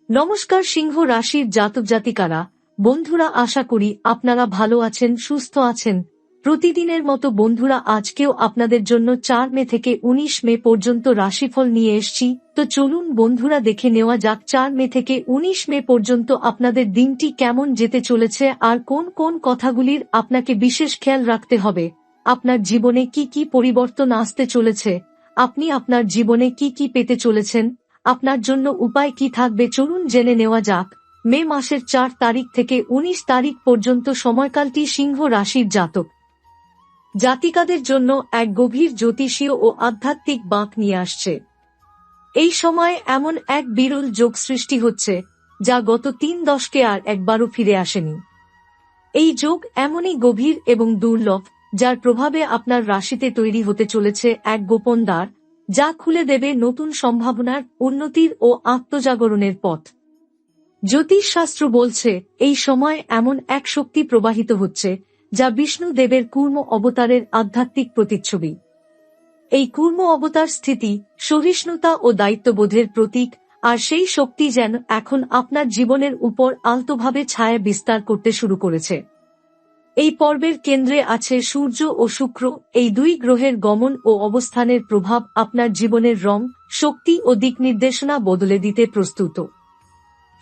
নমস্কার সিংহ রাশির জাতক জাতিকারা, বন্ধুরা, আশা করি আপনারা ভালো আছেন, সুস্থ আছেন। প্রতিদিনের মতো বন্ধুরা, আজকেও আপনাদের জন্য 4 মে থেকে 19 মে পর্যন্ত রাশিফল নিয়ে এসেছি। তো চলুন বন্ধুরা, দেখে নেওয়া যাক 4 মে থেকে 19 মে পর্যন্ত আপনাদের দিনটি কেমন যেতে চলেছে আর কোন কোন কথাগুলির আপনাকে বিশেষ খেয়াল রাখতে হবে। আপনার জীবনে কি কি পরিবর্তন আসতে চলেছে, আপনি আপনার জীবনে কি কি পেতে চলেছেন, আপনার জন্য উপায় কি থাকবে, চলুন জেনে নেওয়া যাক। মে মাসের 4 তারিখ থেকে 19 তারিখ পর্যন্ত সময়কালটি সিংহ রাশির জাতক জাতিকাদের জন্য এক গভীর জ্যোতিষীয় ও আধ্যাত্মিক বাঁক নিয়ে আসছে। এই সময় এমন এক বিরল যোগ সৃষ্টি হচ্ছে যা গত 3 দশকে আর একবারও ফিরে আসেনি। এই যোগ এমনই গভীর এবং দুর্লভ, যার প্রভাবে আপনার রাশিতে তৈরি হতে চলেছে এক গোপন দ্বার, যা খুলে দেবে নতুন সম্ভাবনার, উন্নতির ও আত্মজাগরণের পথ। জ্যোতিষশাস্ত্র বলছে এই সময় এমন এক শক্তি প্রবাহিত হচ্ছে যা বিষ্ণু দেবের কূর্ম অবতারের আধ্যাত্মিক প্রতিচ্ছবি। এই কূর্ম অবতার স্থিতি, সহিষ্ণুতা ও দায়িত্ববোধের প্রতীক, আর সেই শক্তি যেন এখন আপনার জীবনের উপর আলতোভাবে ছায়া বিস্তার করতে শুরু করেছে। এই পর্বের কেন্দ্রে আছে সূর্য ও শুক্র। এই দুই গ্রহের গমন ও অবস্থানের প্রভাব আপনার জীবনের রং, শক্তি ও দিক নির্দেশনা বদলে দিতে প্রস্তুত।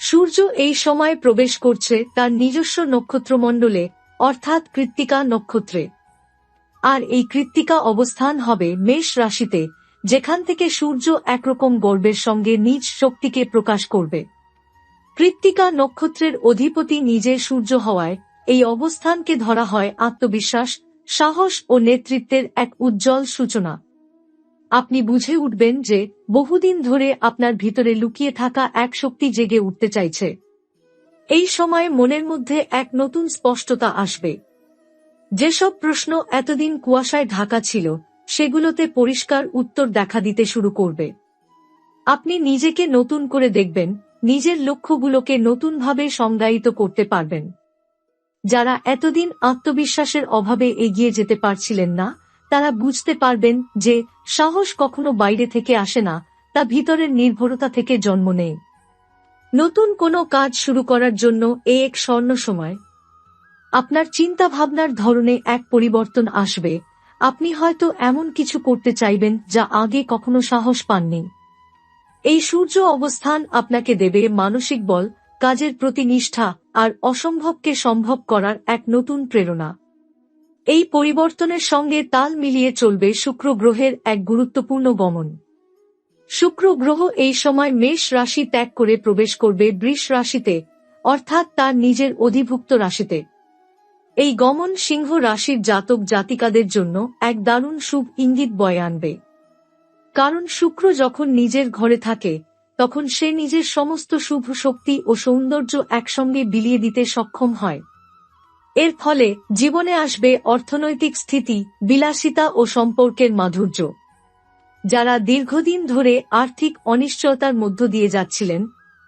সূর্য এই সময় প্রবেশ করছে তার নিজস্ব নক্ষত্রমণ্ডলে, অর্থাৎ কৃত্তিকা নক্ষত্রে। আর এই কৃত্তিকা অবস্থান হবে মেষ রাশিতে, যেখান থেকে সূর্য একরকম গর্বের সঙ্গে নিজ শক্তিকে প্রকাশ করবে। কৃত্তিকা নক্ষত্রের অধিপতি নিজে সূর্য হওয়ায় এই অবস্থানকে ধরা হয় আত্মবিশ্বাস, সাহস ও নেতৃত্বের এক উজ্জ্বল সূচনা। আপনি বুঝে উঠবেন যে বহুদিন ধরে আপনার ভিতরে লুকিয়ে থাকা এক শক্তি জেগে উঠতে চাইছে। এই সময় মনের মধ্যে এক নতুন স্পষ্টতা আসবে। যেসব প্রশ্ন এতদিন কুয়াশায় ঢাকা ছিল, সেগুলোতে পরিষ্কার উত্তর দেখা দিতে শুরু করবে। আপনি নিজেকে নতুন করে দেখবেন, নিজের লক্ষ্যগুলোকে নতুনভাবে সংজ্ঞায়িত করতে পারবেন। যারা এতদিন আত্মবিশ্বাসের অভাবে এগিয়ে যেতে পারছিলেন না, তারা বুঝতে পারবেন যে সাহস কখনো বাইরে থেকে আসে না, তা ভিতরের নির্ভরতা থেকে জন্ম নেয়। নতুন কোনো কাজ শুরু করার জন্য এক স্বর্ণ সময়। আপনার চিন্তা ভাবনার ধরনে এক পরিবর্তন আসবে। আপনি হয়তো এমন কিছু করতে চাইবেন যা আগে কখনো সাহস পাননি। এই সূর্য অবস্থান আপনাকে দেবে মানসিক বল, কাজের প্রতি নিষ্ঠা আর অসম্ভবকে সম্ভব করার এক নতুন প্রেরণা। এই পরিবর্তনের সঙ্গে তাল মিলিয়ে চলবে শুক্র গ্রহের এক গুরুত্বপূর্ণ গমন। শুক্র গ্রহ এই সময় মেষ রাশি ত্যাগ করে প্রবেশ করবে বৃষ রাশিতে, অর্থাৎ তার নিজের অধিভুক্ত রাশিতে। এই গমন সিংহ রাশির জাতক জাতিকাদের জন্য এক দারুণ শুভ ইঙ্গিত বয়ে আনবে। কারণ শুক্র যখন নিজের ঘরে থাকে, তখন সে নিজের সমস্ত শুভ শক্তি ও সৌন্দর্য একসঙ্গে বিলিয়ে দিতে সক্ষম হয়। এর ফলে জীবনে আসবে অর্থনৈতিক স্থিতি, বিলাসিতা ও সম্পর্কের মাধুর্য। যারা দীর্ঘদিন ধরে আর্থিক অনিশ্চয়তার মধ্য দিয়ে যাচ্ছিলেন,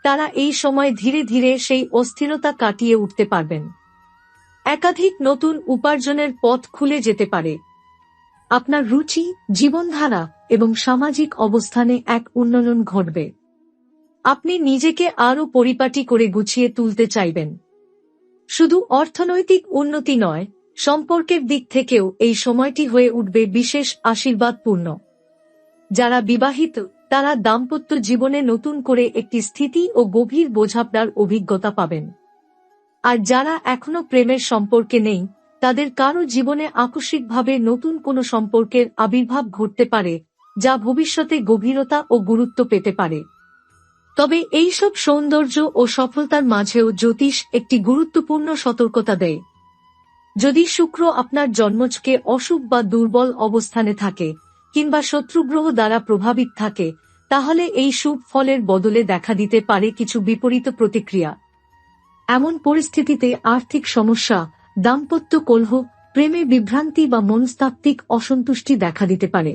তারা এই সময় ধীরে ধীরে সেই অস্থিরতা কাটিয়ে উঠতে পারবেন। একাধিক নতুন উপার্জনের পথ খুলে যেতে পারে। আপনার রুচি, জীবনধারা এবং সামাজিক অবস্থানে এক উন্নয়ন ঘটবে। আপনি নিজেকে আরও পরিপাটি করে গুছিয়ে তুলতে চাইবেন। শুধু অর্থনৈতিক উন্নতি নয়, সম্পর্কের দিক থেকেও এই সময়টি হয়ে উঠবে বিশেষ আশীর্বাদপূর্ণ। যারা বিবাহিত, তারা দাম্পত্য জীবনে নতুন করে একটি স্থিতি ও গভীর বোঝাপড়ার অভিজ্ঞতা পাবেন। আর যারা এখনো প্রেমের সম্পর্কে নেই, তাদের কারো জীবনে আকস্মিকভাবে নতুন কোনো সম্পর্কের আবির্ভাব ঘটতে পারে, যা ভবিষ্যতে গভীরতা ও গুরুত্ব পেতে পারে। তবে এইসব সৌন্দর্য ও সফলতার মাঝেও জ্যোতিষ একটি গুরুত্বপূর্ণ সতর্কতা দেয়। যদি শুক্র আপনার জন্মছকে অশুভ বা দুর্বল অবস্থানে থাকে, কিংবা শত্রুগ্রহ দ্বারা প্রভাবিত থাকে, তাহলে এই শুভ ফলের বদলে দেখা দিতে পারে কিছু বিপরীত প্রতিক্রিয়া। এমন পরিস্থিতিতে আর্থিক সমস্যা, দাম্পত্য কলহ, প্রেমে বিভ্রান্তি বা মনস্তাত্ত্বিক অসন্তুষ্টি দেখা দিতে পারে।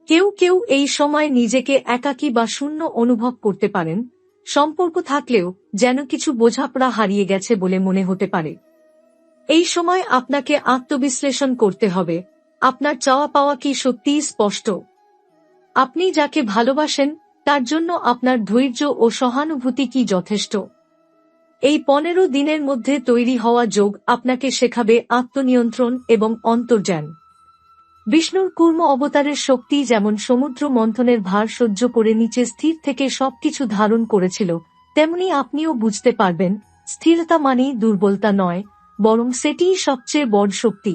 কেউ কেউ এই সময় নিজেকে একাকী বা শূন্য অনুভব করতে পারেন। সম্পর্ক থাকলেও যেন কিছু বোঝাপড়া হারিয়ে গেছে বলে মনে হতে পারে। এই সময় আপনাকে আত্মবিশ্লেষণ করতে হবে। আপনার চাওয়া পাওয়া কি সত্যিই স্পষ্ট? আপনি যাকে ভালোবাসেন তার জন্য আপনার ধৈর্য ও সহানুভূতি কি যথেষ্ট? এই 15 দিনের মধ্যে তৈরি হওয়া যোগ আপনাকে শেখাবে আত্মনিয়ন্ত্রণ এবং অন্তর্জ্ঞান। বিষ্ণুর কূর্ম অবতারের শক্তি যেমন সমুদ্র মন্থনের ভার সহ্য করে নিচে স্থির থেকে সবকিছু ধারণ করেছিল, তেমনি আপনিও বুঝতে পারবেন স্থিরতা মানেই দুর্বলতা নয়, বরং সেটিই সবচেয়ে বড় শক্তি।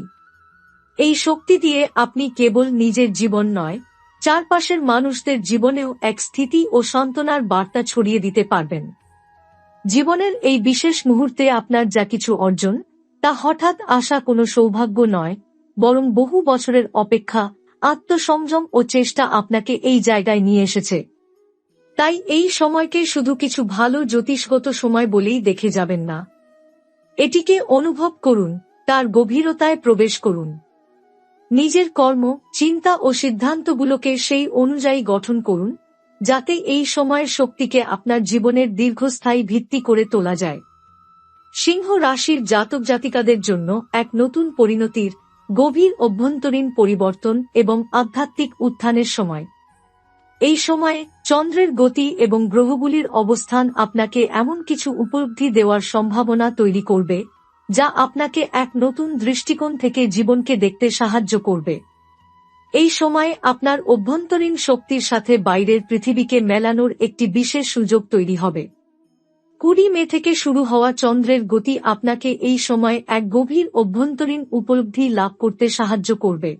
এই শক্তি দিয়ে আপনি কেবল নিজের জীবন নয়, চারপাশের মানুষদের জীবনেও এক স্থিতি ও সান্ত্বনার বার্তা ছড়িয়ে দিতে পারবেন। জীবনের এই বিশেষ মুহূর্তে আপনার যা কিছু অর্জন, তা হঠাৎ আসা কোনো সৌভাগ্য নয়, বরং বহু বছরের অপেক্ষা, আত্মসংযম ও চেষ্টা আপনাকে এই জায়গায় নিয়ে এসেছে। তাই এই সময়কে শুধু কিছু ভালো জ্যোতিষগত সময় বলেই দেখে যাবেন না। এটিকে অনুভব করুন, তার গভীরতায় প্রবেশ করুন। নিজের কর্ম, চিন্তা ও সিদ্ধান্তগুলোকে সেই অনুযায়ী গঠন করুন, যাতে এই সময়ের শক্তিকে আপনার জীবনের দীর্ঘস্থায়ী ভিত্তি করে তোলা যায়। সিংহ রাশির জাতক জাতিকাদের জন্য এক নতুন পরিণতির, গভীর অভ্যন্তরীণ পরিবর্তন এবং আধ্যাত্মিক উত্থানের সময়। এই সময়ে চন্দ্রের গতি এবং গ্রহগুলির অবস্থান আপনাকে এমন কিছু উপলব্ধি দেওয়ার সম্ভাবনা তৈরি করবে, যা আপনাকে এক নতুন দৃষ্টিকোণ থেকে জীবনকে দেখতে সাহায্য করবে। এই সময়ে আপনার অভ্যন্তরীণ শক্তির সাথে বাইরের পৃথিবীকে মেলানোর একটি বিশেষ সুযোগ তৈরি হবে। 20 মে থেকে শুরু হওয়া চন্দ্রের গতি আপনাকে এই সময় এক গভীর অভ্যন্তরীণ উপলব্ধি লাভ করতে সাহায্য করবে।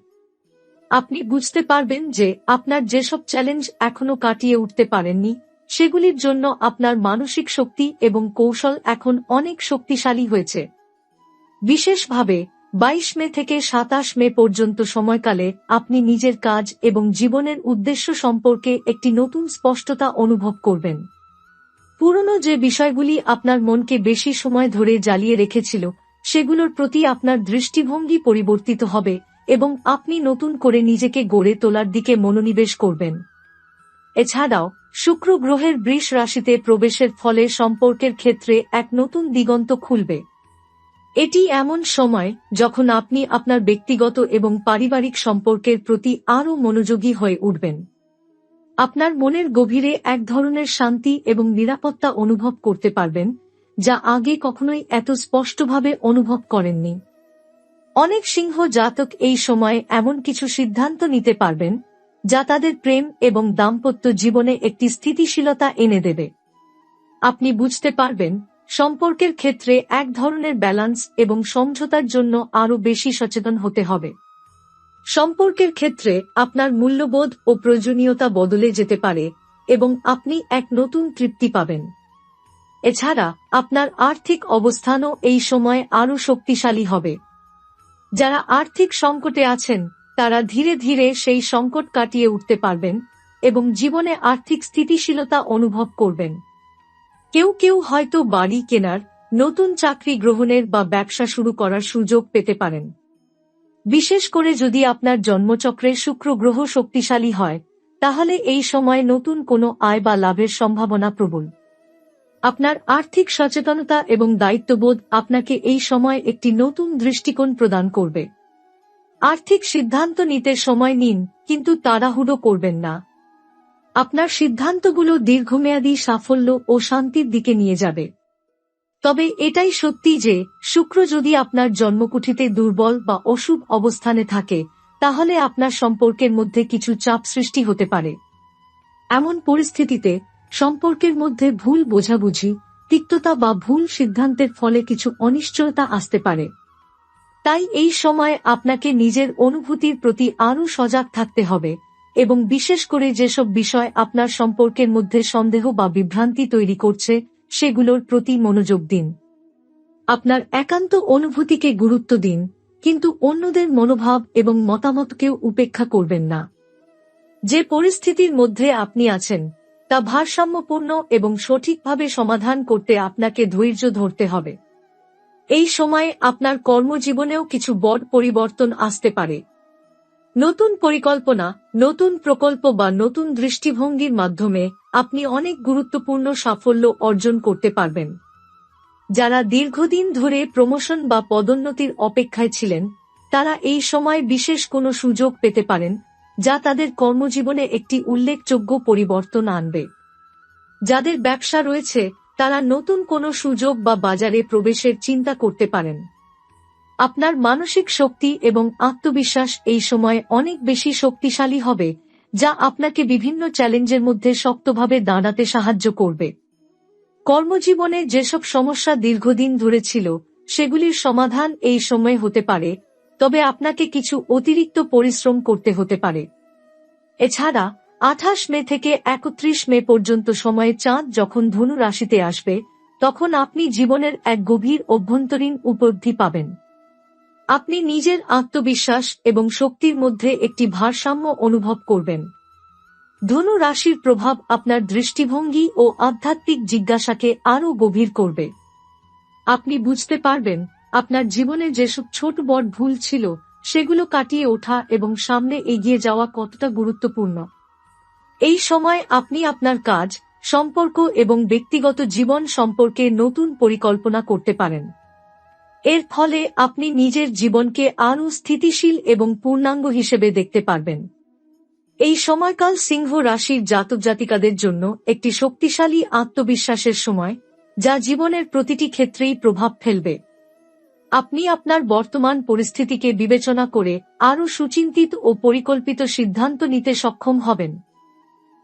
আপনি বুঝতে পারবেন যে আপনার যেসব চ্যালেঞ্জ এখনো কাটিয়ে উঠতে পারেননি, সেগুলির জন্য আপনার মানসিক শক্তি এবং কৌশল এখন অনেক শক্তিশালী হয়েছে। বিশেষভাবে 22 মে থেকে 27 মে পর্যন্ত সময়কালে আপনি নিজের কাজ এবং জীবনের উদ্দেশ্য সম্পর্কে একটি নতুন স্পষ্টতা অনুভব করবেন। পুরনো যে বিষয়গুলি আপনার মনকে বেশি সময় ধরে জ্বালিয়ে রেখেছিল, সেগুলোর প্রতি আপনার দৃষ্টিভঙ্গি পরিবর্তিত হবে এবং আপনি নতুন করে নিজেকে গড়ে তোলার দিকে মনোনিবেশ করবেন। এছাড়াও শুক্র গ্রহের বৃষ রাশিতে প্রবেশের ফলে সম্পর্কের ক্ষেত্রে এক নতুন দিগন্ত খুলবে। এটি এমন সময় যখন আপনি আপনার ব্যক্তিগত এবং পারিবারিক সম্পর্কের প্রতি আরও মনোযোগী হয়ে উঠবেন। আপনার মনের গভীরে এক ধরনের শান্তি এবং নিরাপত্তা অনুভব করতে পারবেন, যা আগে কখনোই এত স্পষ্টভাবে অনুভব করেননি। অনেক সিংহ জাতক এই সময়ে এমন কিছু সিদ্ধান্ত নিতে পারবেন, যা তাদের প্রেম এবং দাম্পত্য জীবনে একটি স্থিতিশীলতা এনে দেবে। আপনি বুঝতে পারবেন সম্পর্কের ক্ষেত্রে এক ধরনের ব্যালান্স এবং সমঝোতার জন্য আরও বেশি সচেতন হতে হবে। সম্পর্কের ক্ষেত্রে আপনার মূল্যবোধ ও প্রয়োজনীয়তা বদলে যেতে পারে এবং আপনি এক নতুন তৃপ্তি পাবেন। এছাড়া আপনার আর্থিক অবস্থানও এই সময় আরও শক্তিশালী হবে। যারা আর্থিক সংকটে আছেন, তারা ধীরে ধীরে সেই সংকট কাটিয়ে উঠতে পারবেন এবং জীবনে আর্থিক স্থিতিশীলতা অনুভব করবেন। কেউ কেউ হয়তো বাড়ি কেনার, নতুন চাকরি গ্রহণের বা ব্যবসা শুরু করার সুযোগ পেতে পারেন। বিশেষ করে যদি আপনার জন্মচক্রে শুক্র গ্রহ শক্তিশালী হয়, তাহলে এই সময় নতুন কোনো আয় বা লাভের সম্ভাবনা প্রবল। আপনার আর্থিক সচেতনতা এবং দায়িত্ববোধ আপনাকে এই সময় একটি নতুন দৃষ্টিকোণ প্রদান করবে। আর্থিক সিদ্ধান্ত নিতে সময় নিন, কিন্তু তাড়াহুড়ো করবেন না। আপনার সিদ্ধান্তগুলো দীর্ঘমেয়াদী সাফল্য ও শান্তির দিকে নিয়ে যাবে। তবে এটাই সত্যি যে শুক্র যদি আপনার জন্মকুঠিতে দুর্বল বা অশুভ অবস্থানে থাকে, তাহলে আপনার সম্পর্কের মধ্যে কিছু চাপ সৃষ্টি হতে পারে। এমন পরিস্থিতিতে সম্পর্কের মধ্যে ভুল বোঝাবুঝি, তিক্ততা বা ভুল সিদ্ধান্তের ফলে কিছু অনিশ্চয়তা আসতে পারে। তাই এই সময় আপনাকে নিজের অনুভূতির প্রতি আরও সজাগ থাকতে হবে এবং বিশেষ করে যেসব বিষয় আপনার সম্পর্কের মধ্যে সন্দেহ বা বিভ্রান্তি তৈরি করছে, সেগুলোর প্রতি মনোযোগ দিন। আপনার একান্ত অনুভূতিকে গুরুত্ব দিন, কিন্তু অন্যদের মনোভাব এবং মতামতকেও উপেক্ষা করবেন না। যে পরিস্থিতির মধ্যে আপনি আছেন, তা ভারসাম্যপূর্ণ এবং সঠিকভাবে সমাধান করতে আপনাকে ধৈর্য ধরতে হবে। এই সময়ে আপনার কর্মজীবনেও কিছু বড় পরিবর্তন আসতে পারে। নতুন পরিকল্পনা, নতুন প্রকল্প বা নতুন দৃষ্টিভঙ্গির মাধ্যমে আপনি অনেক গুরুত্বপূর্ণ সাফল্য অর্জন করতে পারবেন। যারা দীর্ঘদিন ধরে প্রমোশন বা পদোন্নতির অপেক্ষায় ছিলেন, তারা এই সময় বিশেষ কোনো সুযোগ পেতে পারেন, যা তাদের কর্মজীবনে একটি উল্লেখযোগ্য পরিবর্তন আনবে। যাদের ব্যবসা রয়েছে তারা নতুন কোনো সুযোগ বা বাজারে প্রবেশের চিন্তা করতে পারেন। আপনার মানসিক শক্তি এবং আত্মবিশ্বাস এই সময় অনেক বেশি শক্তিশালী হবে, যা আপনাকে বিভিন্ন চ্যালেঞ্জের মধ্যে শক্তভাবে দাঁড়াতে সাহায্য করবে। কর্মজীবনে যেসব সমস্যা দীর্ঘদিন ধরে ছিল সেগুলির সমাধান এই সময়ে হতে পারে, তবে আপনাকে কিছু অতিরিক্ত পরিশ্রম করতে হতে পারে। এছাড়া 28 মে থেকে 31 মে পর্যন্ত সময়ে চাঁদ যখন ধনু রাশিতে আসবে, তখন আপনি জীবনের এক গভীর অভ্যন্তরীণ উপলব্ধি পাবেন। আপনি নিজের আত্মবিশ্বাস এবং শক্তির মধ্যে একটি ভারসাম্য অনুভব করবেন। ধনু রাশির প্রভাব আপনার দৃষ্টিভঙ্গি ও আধ্যাত্মিক জিজ্ঞাসাকে আরও গভীর করবে। আপনি বুঝতে পারবেন আপনার জীবনে যেসব ছোট বড় ভুল ছিল সেগুলো কাটিয়ে ওঠা এবং সামনে এগিয়ে যাওয়া কতটা গুরুত্বপূর্ণ। এই সময় আপনি আপনার কাজ, সম্পর্ক এবং ব্যক্তিগত জীবন সম্পর্কে নতুন পরিকল্পনা করতে পারেন। এর ফলে আপনি নিজের জীবনকে আরও স্থিতিশীল এবং পূর্ণাঙ্গ হিসেবে দেখতে পারবেন। এই সময়কাল সিংহ রাশির জাতক জাতিকাদের জন্য একটি শক্তিশালী আত্মবিশ্বাসের সময়, যা জীবনের প্রতিটি ক্ষেত্রেই প্রভাব ফেলবে। আপনি আপনার বর্তমান পরিস্থিতিকে বিবেচনা করে আরও সুচিন্তিত ও পরিকল্পিত সিদ্ধান্ত নিতে সক্ষম হবেন।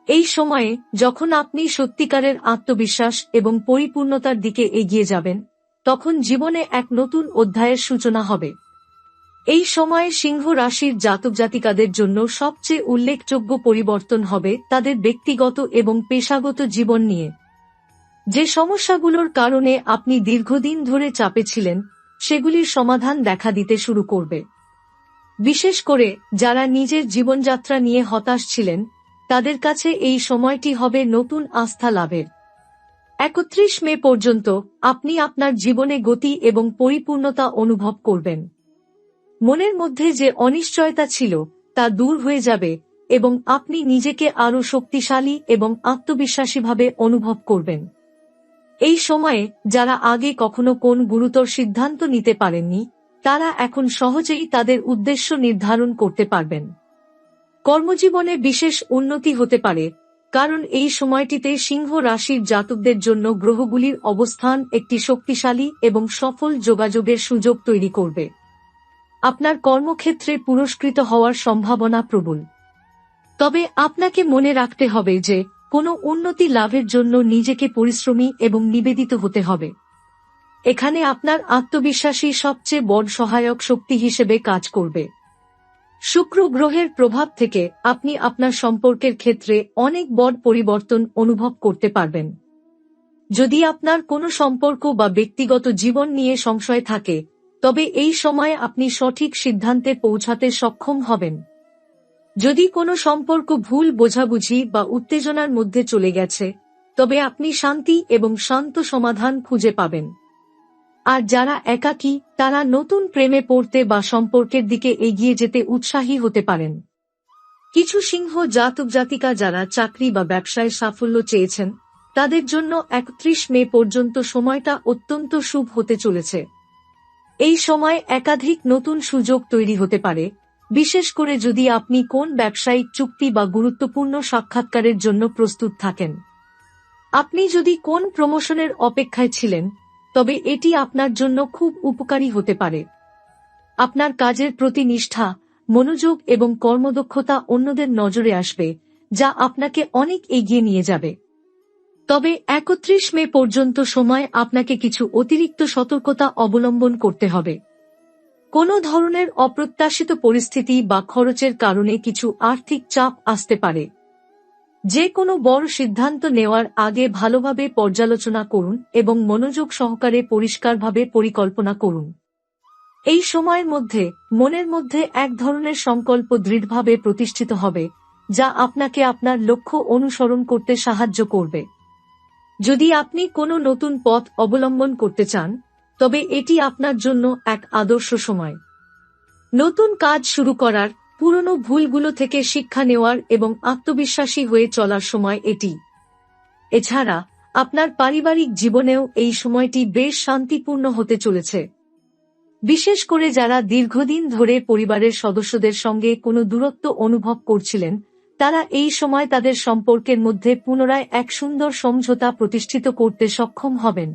এই সময়ে যখন আপনি সত্যিকারের আত্মবিশ্বাস এবং পরিপূর্ণতার দিকে এগিয়ে যাবেন, তখন জীবনে এক নতুন অধ্যায়ের সূচনা হবে। এই সময়ে সিংহ রাশির জাতক জাতিকাদের জন্য সবচেয়ে উল্লেখযোগ্য পরিবর্তন হবে তাদের ব্যক্তিগত এবং পেশাগত জীবন নিয়ে। যে সমস্যাগুলোর কারণে আপনি দীর্ঘদিন ধরে চাপে ছিলেন সেগুলির সমাধান দেখা দিতে শুরু করবে। বিশেষ করে যারা নিজের জীবনযাত্রা নিয়ে হতাশ ছিলেন, তাদের কাছে এই সময়টি হবে নতুন আস্থা লাভের। 31 মে পর্যন্ত আপনি আপনার জীবনে গতি এবং পরিপূর্ণতা অনুভব করবেন। মনের মধ্যে যে অনিশ্চয়তা ছিল তা দূর হয়ে যাবে এবং আপনি নিজেকে আরও শক্তিশালী এবং আত্মবিশ্বাসীভাবে অনুভব করবেন। এই সময়ে যারা আগে কখনো কোন গুরুতর সিদ্ধান্ত নিতে পারেননি, তারা এখন সহজেই তাদের উদ্দেশ্য নির্ধারণ করতে পারবেন। কর্মজীবনে বিশেষ উন্নতি হতে পারে, কারণ এই সময়টিতে সিংহ রাশির জাতকদের জন্য গ্রহগুলির অবস্থান একটি শক্তিশালী এবং সফল যোগাযোগের সুযোগ তৈরি করবে। আপনার কর্মক্ষেত্রে পুরস্কৃত হওয়ার সম্ভাবনা প্রবল। তবে আপনাকে মনে রাখতে হবে যে কোনো উন্নতি লাভের জন্য নিজেকে পরিশ্রমী এবং নিবেদিত হতে হবে। এখানে আপনার আত্মবিশ্বাসী সবচেয়ে বড় সহায়ক শক্তি হিসেবে কাজ করবে। শুক্র গ্রহের প্রভাব থেকে আপনি আপনার সম্পর্কের ক্ষেত্রে অনেক বড় পরিবর্তন অনুভব করতে পারবেন। যদি আপনার কোনো সম্পর্ক বা ব্যক্তিগত জীবন নিয়ে সংশয় থাকে, তবে এই সময়ে আপনি সঠিক সিদ্ধান্তে পৌঁছাতে সক্ষম হবেন। যদি কোনো সম্পর্ক ভুল বোঝাবুঝি বা উত্তেজনার মধ্যে চলে গেছে, তবে আপনি শান্তি এবং শান্ত সমাধান খুঁজে পাবেন। আর যারা একাকী, তারা নতুন প্রেমে পড়তে বা সম্পর্কের দিকে এগিয়ে যেতে উৎসাহী হতে পারেন। কিছু সিংহ জাতক জাতিকা যারা চাকরি বা ব্যবসায় সাফল্য চেয়েছেন, তাদের জন্য 31 মে পর্যন্ত সময়টা অত্যন্ত শুভ হতে চলেছে। এই সময় একাধিক নতুন সুযোগ তৈরি হতে পারে, বিশেষ করে যদি আপনি কোন ব্যবসায়িক চুক্তি বা গুরুত্বপূর্ণ সাক্ষাৎকারের জন্য প্রস্তুত থাকেন। আপনি যদি কোন প্রমোশনের অপেক্ষায় ছিলেন, তবে এটি আপনার জন্য খুব উপকারী হতে পারে। আপনার কাজের প্রতি নিষ্ঠা, মনোযোগ এবং কর্মদক্ষতা অন্যদের নজরে আসবে, যা আপনাকে অনেক এগিয়ে নিয়ে যাবে। তবে 31 মে পর্যন্ত সময় আপনাকে কিছু অতিরিক্ত সতর্কতা অবলম্বন করতে হবে। কোনো ধরনের অপ্রত্যাশিত পরিস্থিতি বা খরচের কারণে কিছু আর্থিক চাপ আসতে পারে। যে কোনো বড় সিদ্ধান্ত নেওয়ার আগে ভালোভাবে পর্যালোচনা করুন এবং মনোযোগ সহকারে পরিষ্কারভাবে পরিকল্পনা করুন। এই সময়ের মধ্যে মনের মধ্যে এক ধরনের সংকল্প দৃঢ়ভাবে প্রতিষ্ঠিত হবে, যা আপনাকে আপনার লক্ষ্য অনুসরণ করতে সাহায্য করবে। যদি আপনি কোনো নতুন পথ অবলম্বন করতে চান, তবে এটি আপনার জন্য এক আদর্শ সময়। নতুন কাজ শুরু করার, পুরনো ভুলগুলো থেকে শিক্ষা নেওয়ার এবং আত্মবিশ্বাসী হয়ে চলার সময় এটি। এছাড়া আপনার পারিবারিক জীবনেও এই সময়টি বেশ শান্তিপূর্ণ হতে চলেছে। বিশেষ করে যারা দীর্ঘদিন ধরে পরিবারের সদস্যদের সঙ্গে কোনো দূরত্ব অনুভব করছিলেন, তারা এই সময় তাদের সম্পর্কের মধ্যে পুনরায় এক সুন্দর সমঝোতা প্রতিষ্ঠিত করতে সক্ষম হবেন।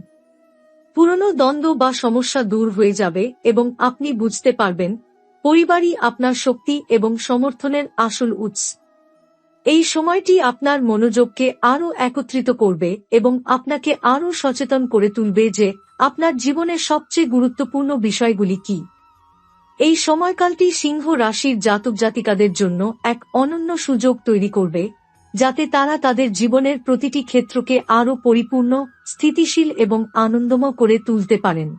পুরনো দ্বন্দ্ব বা সমস্যা দূর হয়ে যাবে এবং আপনি বুঝতে পারবেন পরিবারই আপনার শক্তি এবং সমর্থনের আসল উৎস। এই সময়টি আপনার মনোযোগকে আরও একত্রিত করবে এবং আপনাকে আরও সচেতন করে তুলবে যে আপনার জীবনের সবচেয়ে গুরুত্বপূর্ণ বিষয়গুলি কি। এই সময়কালটি সিংহ রাশির জাতক জাতিকাদের জন্য এক অনন্য সুযোগ তৈরি করবে, যাতে তারা তাদের জীবনের প্রতিটি ক্ষেত্রকে আরও পরিপূর্ণ, স্থিতিশীল এবং আনন্দময় করে তুলতে পারেন।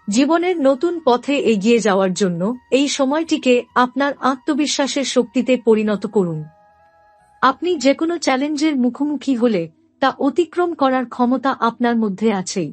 জীবনের নতুন পথে এগিয়ে যাওয়ার জন্য এই সময়টিকে আপনার আত্মবিশ্বাসের শক্তিতে পরিণত করুন। আপনি যেকোনো চ্যালেঞ্জের মুখোমুখি হলে তা অতিক্রম করার ক্ষমতা আপনার মধ্যে আছেই।